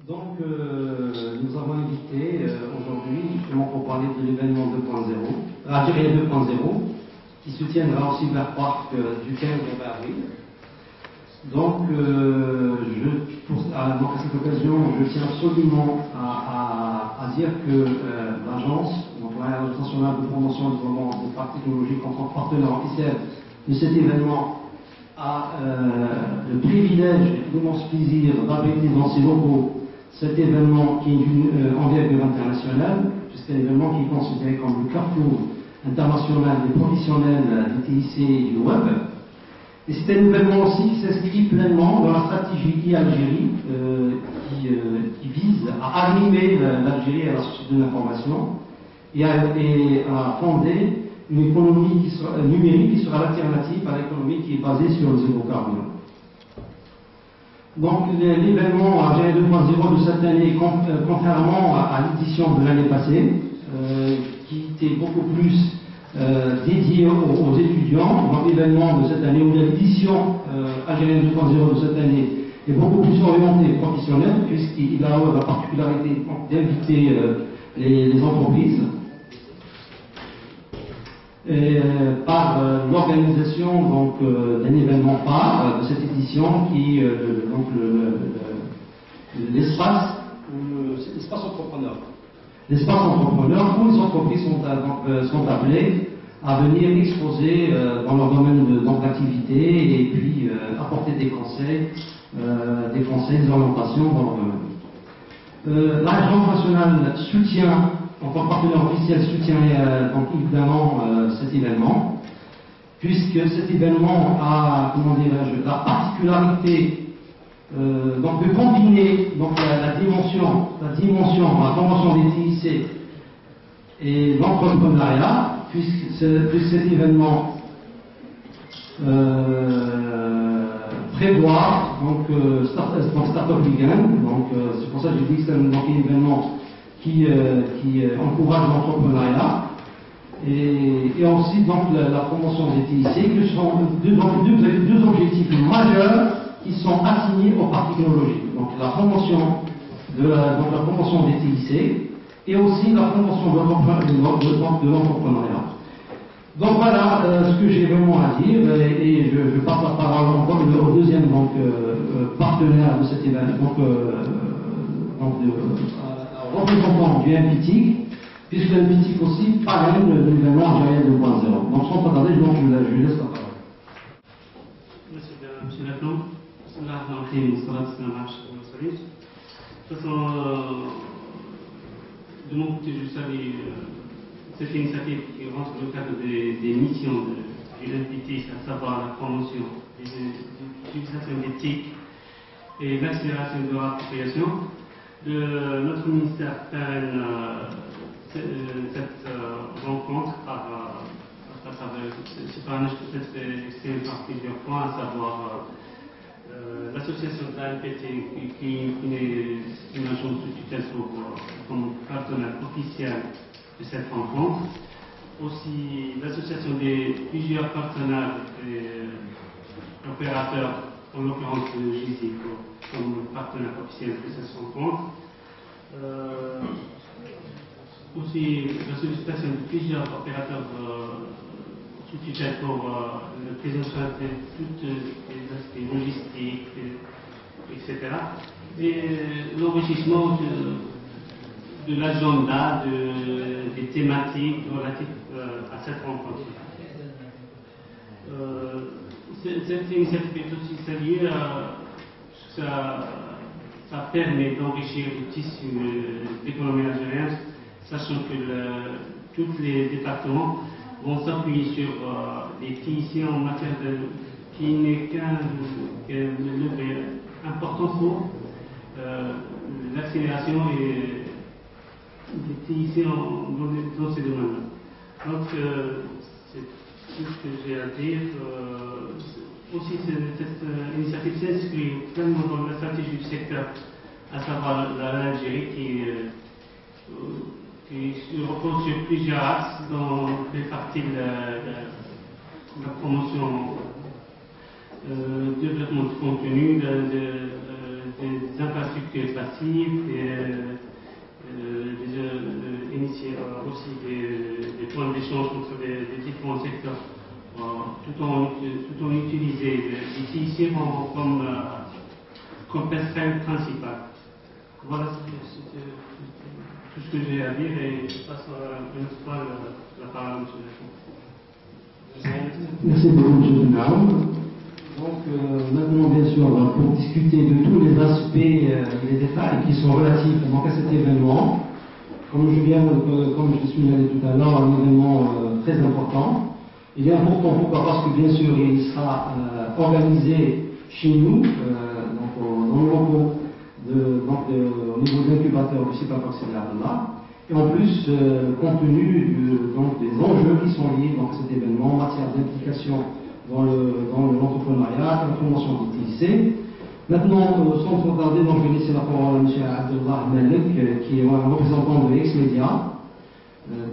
Donc, nous avons invité aujourd'hui justement pour parler de l'événement 2.0, Algérie 2.0, qui se tiendra au Cyberpark du 15 au 20 avril. Donc, à cette occasion, je tiens absolument à dire que l'agence, l'Agence nationale de promotion et de développement des parcs technologiques en tant que partenaire officiel de cet événement, a le privilège et l'immense plaisir d'abriter dans ses locaux cet événement qui est d'une envergure internationale, puisque c'est un événement qui est considéré comme le carrefour international des professionnels des TIC et du web. Et c'est un événement aussi qui s'inscrit pleinement dans la stratégie e-Algérie qui vise à animer l'Algérie à la société de l'information et à fonder une économie numérique qui sera l'alternative à l'économie qui est basée sur les hydrocarbures. Donc l'événement Algérie 2.0 de cette année, contrairement à l'édition de l'année passée, qui était beaucoup plus dédié aux étudiants, donc l'événement de cette année, ou l'édition Algérie 2.0 de cette année est beaucoup plus orientée professionnelle, puisqu'il a la particularité d'inviter les entreprises par l'organisation d'un événement phare de cette édition qui donc l'espace entrepreneur. L'espace entrepreneur où les entreprises sont appelées à venir exposer dans leur domaine d'activité et puis apporter des conseils, des orientations dans leur domaine. L'Agence nationale soutient, en tant que partenaire officiel, soutient donc évidemment cet événement, puisque cet événement a, la particularité donc de combiner donc la dimension, la convention des TIC et l'entrepreneuriat, puisque cet événement prévoit Startup Weekend, donc c'est pour ça que je dis que c'est un événement qui encourage l'entrepreneuriat et aussi donc la promotion des TIC, qui sont deux objectifs majeurs qui sont assignés aux parcs technologiques. Donc la promotion des TIC et aussi la promotion de l'entrepreneuriat. Donc voilà ce que j'ai vraiment à dire et je passe la parole encore au deuxième partenaire de cet événement, représentant du MPTIC, puisque le MPTIC aussi parraine de l'événement Algérie 2.0. Donc sans tarder, je laisse la parole. Monsieur Laclan, de toute façon, de mon côté, je salue cette initiative qui rentre dans le cadre des missions du MPTIC, à savoir la promotion de l'utilisation d'éthique et l'accélération de leur appropriation. Notre ministère parraine cette rencontre par ce parrainage peut être exprimé par plusieurs points, à savoir l'association de la MPT qui est une agence de tutelle comme partenaire officiel de cette rencontre. Aussi l'association des plusieurs partenaires et opérateurs, en l'occurrence de GISI, comme partenaire officiel de cette rencontre. Aussi la sollicitation de plusieurs opérateurs sous tutelle pour la prise en charge de tous les aspects logistiques, etc. Et l'enrichissement de l'agenda, des thématiques relatives à cette rencontre. Cette initiative est aussi saluée, ça permet d'enrichir le tissu d'économie algérienne, sachant que tous les départements vont s'appuyer sur les TIC en matière qui n'est qu'un levier important pour l'accélération des TIC dans ces domaines-là. Donc, c'est tout ce que j'ai à dire. Aussi, cette initiative s'inscrit pleinement dans la stratégie du secteur, à savoir l'Algérie qui se repose sur plusieurs axes dans les parties de la promotion, développement de contenu, des infrastructures passives, initier aussi des points d'échange entre les différents secteurs, tout en utilisant les ici comme passerelle principale. Voilà tout ce que j'ai à dire et je passe une autre fois la parole à M. Lachon. Merci beaucoup, M. Benahou. Donc, maintenant, bien sûr, pour discuter de tous les aspects et les détails qui sont relatifs donc, à cet événement, comme je signalé tout à l'heure, un événement très important. Il est important, pourquoi? Parce que, bien sûr, il sera organisé chez nous, dans le locaux, au niveau de l'incubateur du site là. Et en plus, compte tenu des enjeux qui sont liés à cet événement en matière d'implication dans l'entrepreneuriat et la promotion du TIC. Maintenant, sans trop tarder, je vais laisser la parole à M. Abdullah Malik, qui est un représentant de X-Media,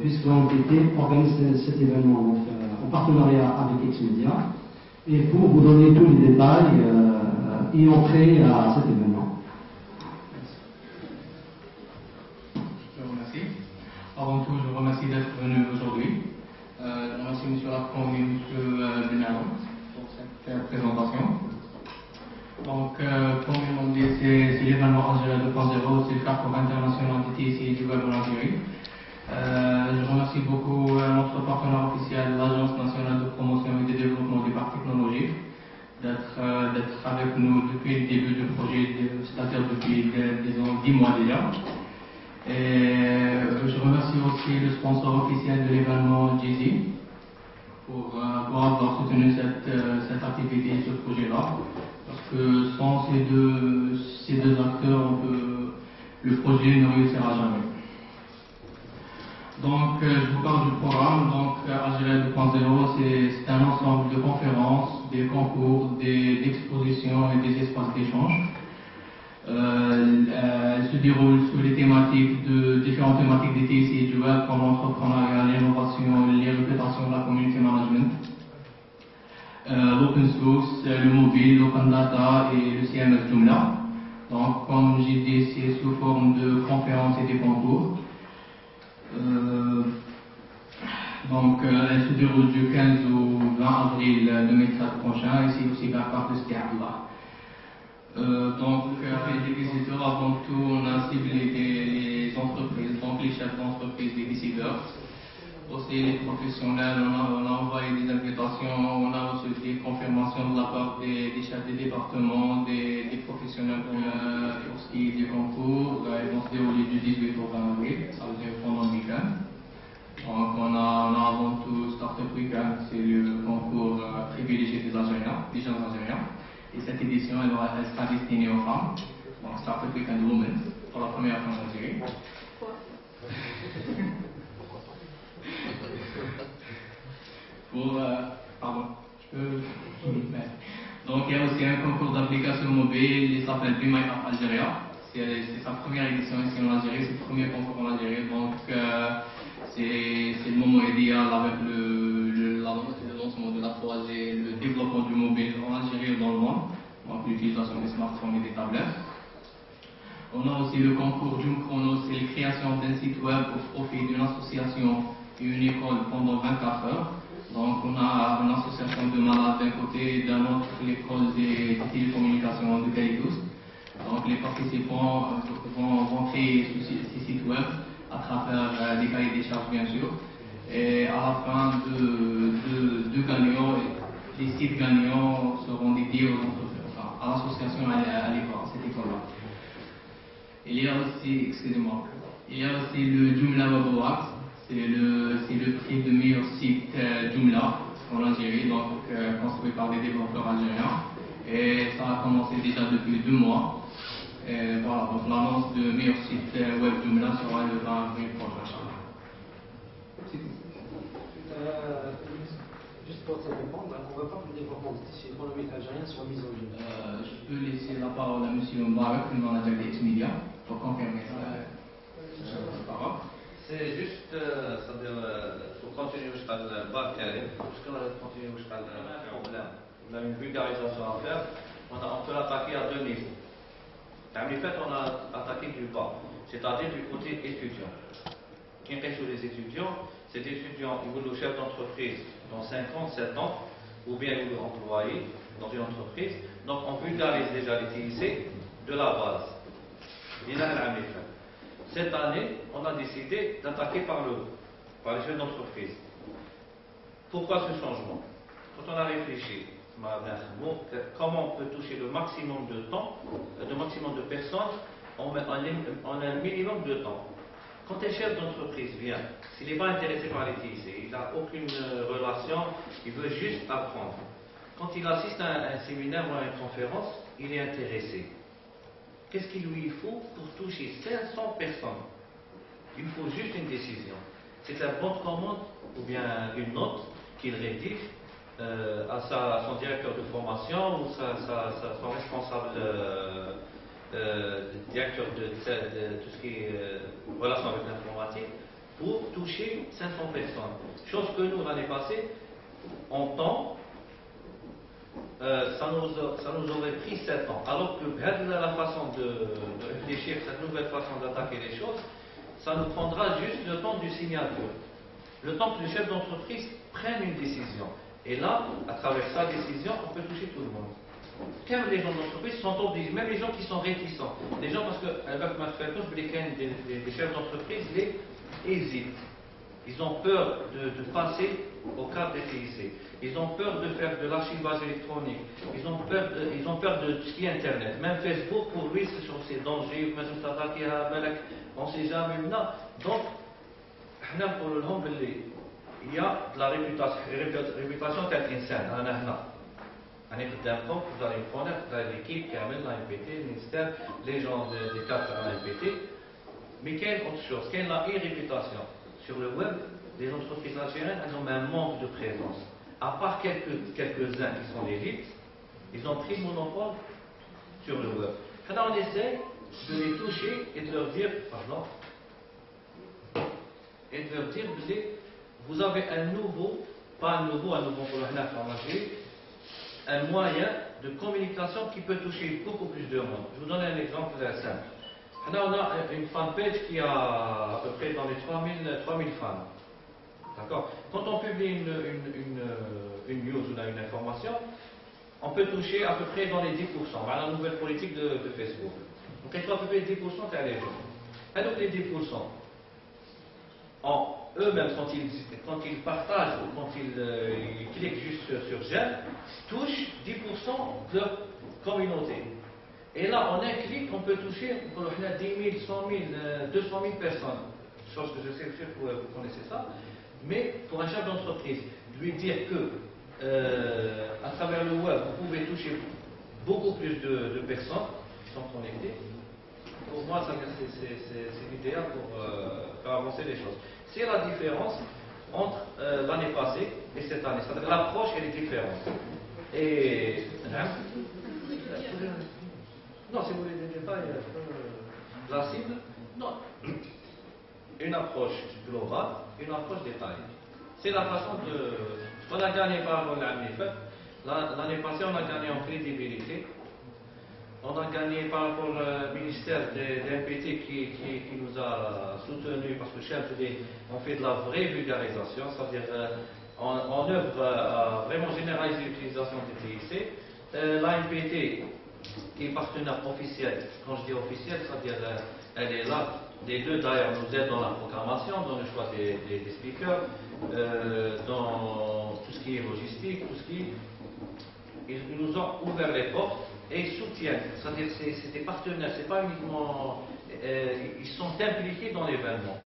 puisque l'entité organise cet événement en partenariat avec X-Media, et pour vous donner tous les détails et entrer à cet événement. Je vous remercie. Avant tout, je vous remercie d'être venu aujourd'hui. Je remercie M. Lachon et M. Benahou pour cette présentation. Donc, comme je l'ai dit, c'est l'événement Algérie 2.0, c'est le carrefour international du TIC et du web en Algérie. Je remercie beaucoup notre partenaire officiel, l'Agence nationale de promotion et de développement des parcs technologiques, d'être avec nous depuis le début du projet, c'est-à-dire depuis 10 mois déjà. Et je remercie aussi le sponsor officiel de l'événement Jay-Z pour avoir soutenu cette activité et ce projet-là. Parce que sans ces deux acteurs, le projet ne réussira jamais. Donc, je vous parle du programme. Donc, Algérie 2.0, c'est un ensemble de conférences, des concours, d'expositions et des espaces d'échange. Elle se déroule sous les thématiques différentes thématiques des TIC et du web, comme l'entrepreneuriat, l'innovation, les réputations de la community management, l'open source, le mobile, l'open data et le CMS Joomla. Donc, comme j'ai dit, c'est sous forme de conférences et des concours. Donc, elle se déroule du 15 au 20 avril 2013 prochain, ici aussi par part de Stiabla. Donc, les visiteurs, avant tout, on a ciblé les entreprises, donc les chefs d'entreprise, les décideurs. Aussi les professionnels, on a envoyé des invitations, on a reçu des confirmations de la part des chefs des départements, des professionnels pour ce qui est du concours. Ils vont se dérouler du 18 au 20 avril, ça veut dire pendant le week-end. Donc on a avant tout Startup Weekend, c'est le concours privilégié des Algériens, des jeunes Algériens. Et cette édition, elle sera destinée aux femmes. Donc Startup Weekend Women, pour la première fois en Algérie. Donc il y a aussi un concours d'application mobile, il s'appelle Be My App Algeria. C'est sa première édition ici en Algérie, c'est le premier concours en Algérie. Donc c'est le moment idéal avec le lancement de la 3G, le développement du mobile en Algérie et dans le monde, donc l'utilisation des smartphones et des tablettes. On a aussi le concours Joom Chrono, c'est la création d'un site web au profit d'une association et une école pendant 24 heures. Donc on a une association de malades d'un côté et d'un autre l'école des télécommunications de Caïdous. Donc les participants vont créer ces sites web à travers des cahiers des charges bien sûr. Et à la fin de gagnants, les sites gagnants seront dédiés aux entreprises, enfin, à l'association à l'école, cette école-là. Il y a aussi le Joomla Web Awards, c'est le prix de meilleur site Joomla en Algérie, donc construit par des développeurs algériens. Et ça a commencé déjà depuis 2 mois. Et voilà, donc l'annonce de meilleur site web Joomla sera le 20 avril prochain. C'est tout. Juste pour te répondre, on ne veut pas que le développement du tissu économique algérien soit mis en jeu. Je peux laisser la parole à M. Mbarak, le manager d'X-Media, pour confirmer ça. C'est juste, c'est-à-dire, pour continuer jusqu'à le bac, parce qu'on a continué jusqu'à le problème. On a une vulgarisation à faire, on peut l'attaquer à 2 niveaux. En fait, on a attaqué du bas, c'est-à-dire du côté étudiant. Qui est sur les étudiants, c'est des étudiants, ils veulent le chef d'entreprise dans 5 ans, 7 ans, ou bien ils veulent employé dans une entreprise. Donc on vulgarise déjà les TIC de la base. Cette année, on a décidé d'attaquer par le haut, par les chefs d'entreprise. Pourquoi ce changement? Quand on a réfléchi, comment on peut toucher le maximum de temps, le maximum de personnes, on a un minimum de temps. Quand un chef d'entreprise vient, s'il n'est pas intéressé par les TIC, il n'a aucune relation, il veut juste apprendre. Quand il assiste à un séminaire ou à une conférence, il est intéressé. Qu'est-ce qu'il lui faut pour toucher 500 personnes? Il faut juste une décision. C'est un bon de commande ou bien une note qu'il rédige à son directeur de formation ou son responsable directeur de tout ce qui est relation avec l'informatique pour toucher 500 personnes. Chose que nous, l'année passée, en temps, ça nous aurait pris 7 ans. Alors que la façon de réfléchir, cette nouvelle façon d'attaquer les choses, ça nous prendra juste le temps du signature. Le temps que le chef d'entreprise prenne une décision. Et là, à travers sa décision, on peut toucher tout le monde. Quand les gens d'entreprise sont obligés, même les gens qui sont réticents, les gens parce que des chefs d'entreprise les hésitent. Ils ont peur de passer au cadre des TIC. Ils ont peur de faire de l'archivage électronique. Ils ont peur de tout ce qui est Internet. Même Facebook, pour lui, c'est sur ses dangers. On ne sait jamais. Donc, il y a de la réputation d'insane. Vous allez connaître l'équipe qui amène l'AMPT, le ministère, les gens des cadres de l'AMPT. Mais quelle autre chose? Quelle est la réputation? Sur le web, les entreprises algériennes, elles ont un manque de présence. À part quelques-uns qui sont l'élite, ils ont pris le monopole sur le web. Alors on essaie de les toucher et de leur dire, vous avez un nouveau pour Algérie, un moyen de communication qui peut toucher beaucoup plus de monde. Je vous donne un exemple simple. On a une fanpage qui a à peu près dans les 3000 fans. D'accord? Quand on publie une news ou une information, on peut toucher à peu près dans les 10%. Voilà la nouvelle politique de Facebook. Donc, il faut à peu près 10% qu'à les gens. Et donc, les 10%, eux-mêmes, quand ils partagent ou quand ils cliquent juste sur j'aime, touchent 10% de leur communauté. Et là, en un clic, on peut toucher 10 000, 100 000, 200 000 personnes. Chose que je sais que vous connaissez ça. Mais pour un chef d'entreprise, lui dire que à travers le web, vous pouvez toucher beaucoup plus de personnes qui sont connectées, pour moi, c'est l'idéal pour faire avancer les choses. C'est la différence entre l'année passée et cette année. C'est-à-dire l'approche, elle est différente. Et non, si vous voulez des détails, la cible, non. Une approche globale, une approche détaillée. C'est la façon de. On a gagné par rapport à l'année passée, on a gagné en crédibilité. On a gagné par rapport au ministère de l'MPT qui nous a soutenus parce que on fait de la vraie vulgarisation, c'est-à-dire on œuvre à vraiment généraliser l'utilisation des TIC. L'AMPT qui est partenaire officiel, quand je dis officiel, c'est-à-dire elle est là, les deux d'ailleurs nous aident dans la programmation, dans le choix des speakers, dans tout ce qui est logistique, tout ce qui. Ils nous ont ouvert les portes et ils soutiennent, c'est-à-dire c'est des partenaires, c'est pas uniquement. Ils sont impliqués dans l'événement.